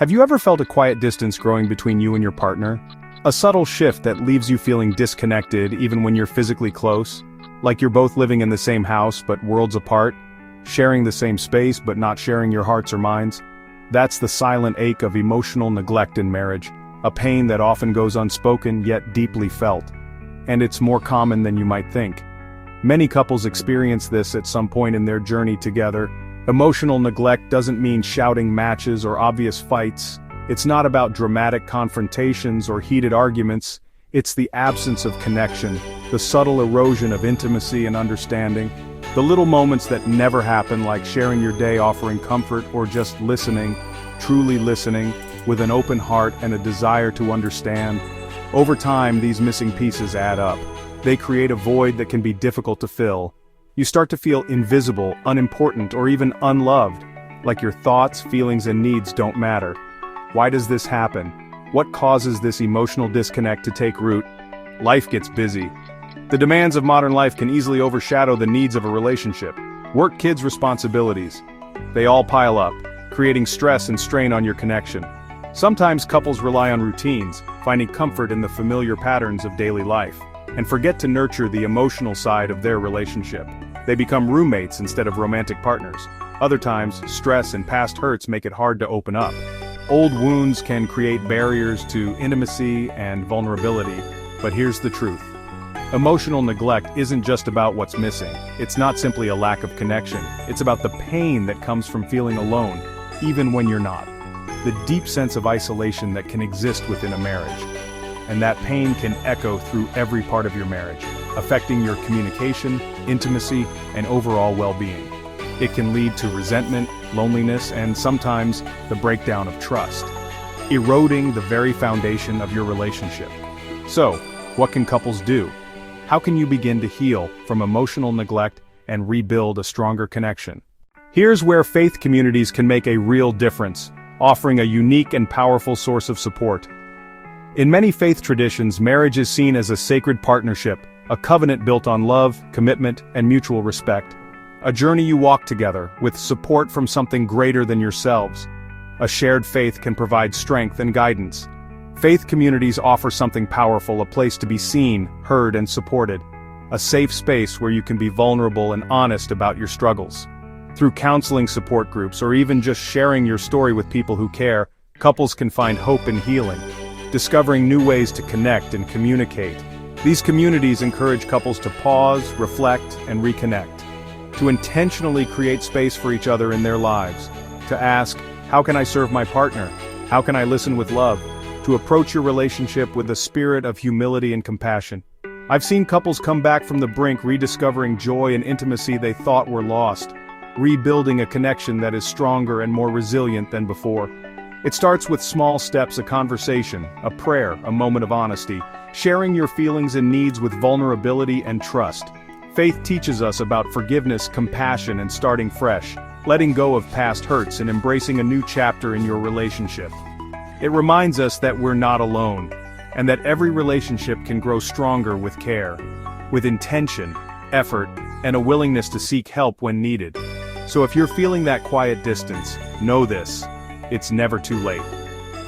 Have you ever felt a quiet distance growing between you and your partner? A subtle shift that leaves you feeling disconnected even when you're physically close? Like you're both living in the same house but worlds apart? Sharing the same space but not sharing your hearts or minds? That's the silent ache of emotional neglect in marriage, a pain that often goes unspoken yet deeply felt. And it's more common than you might think. Many couples experience this at some point in their journey together. Emotional neglect doesn't mean shouting matches or obvious fights. It's not about dramatic confrontations or heated arguments. It's the absence of connection, the subtle erosion of intimacy and understanding, the little moments that never happen, like sharing your day, offering comfort, or just listening, truly listening, with an open heart and a desire to understand. Over time, these missing pieces add up. They create a void that can be difficult to fill. You start to feel invisible, unimportant, or even unloved, like your thoughts, feelings, and needs don't matter. Why does this happen? What causes this emotional disconnect to take root? Life gets busy. The demands of modern life can easily overshadow the needs of a relationship. Work, kids, responsibilities. They all pile up, creating stress and strain on your connection. Sometimes couples rely on routines, finding comfort in the familiar patterns of daily life, and forget to nurture the emotional side of their relationship. They become roommates instead of romantic partners. Other times, stress and past hurts make it hard to open up. Old wounds can create barriers to intimacy and vulnerability, but here's the truth. Emotional neglect isn't just about what's missing. It's not simply a lack of connection. It's about the pain that comes from feeling alone, even when you're not. The deep sense of isolation that can exist within a marriage. And that pain can echo through every part of your marriage, affecting your communication, intimacy, and overall well-being. It can lead to resentment, loneliness, and sometimes the breakdown of trust, eroding the very foundation of your relationship. So, what can couples do? How can you begin to heal from emotional neglect and rebuild a stronger connection? Here's where faith communities can make a real difference, offering a unique and powerful source of support. In many faith traditions, marriage is seen as a sacred partnership, a covenant built on love, commitment, and mutual respect. A journey you walk together, with support from something greater than yourselves. A shared faith can provide strength and guidance. Faith communities offer something powerful, a place to be seen, heard, and supported. A safe space where you can be vulnerable and honest about your struggles. Through counseling support groups or even just sharing your story with people who care, couples can find hope and healing, discovering new ways to connect and communicate. These communities encourage couples to pause, reflect, and reconnect. To intentionally create space for each other in their lives. To ask, how can I serve my partner? How can I listen with love? To approach your relationship with a spirit of humility and compassion. I've seen couples come back from the brink rediscovering joy and intimacy they thought were lost, rebuilding a connection that is stronger and more resilient than before. It starts with small steps, a conversation, a prayer, a moment of honesty, sharing your feelings and needs with vulnerability and trust. Faith teaches us about forgiveness, compassion, and starting fresh, letting go of past hurts and embracing a new chapter in your relationship. It reminds us that we're not alone, and that every relationship can grow stronger with care, with intention, effort, and a willingness to seek help when needed. So if you're feeling that quiet distance, know this: it's never too late.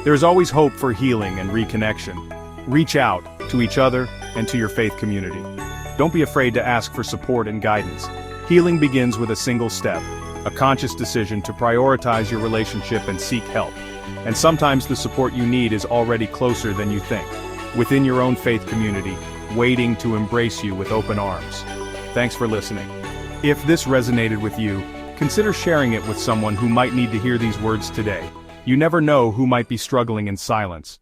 There's always hope for healing and reconnection. Reach out to each other and to your faith community. Don't be afraid to ask for support and guidance. Healing begins with a single step, a conscious decision to prioritize your relationship and seek help. And sometimes the support you need is already closer than you think, within your own faith community, waiting to embrace you with open arms. Thanks for listening. If this resonated with you, consider sharing it with someone who might need to hear these words today. You never know who might be struggling in silence.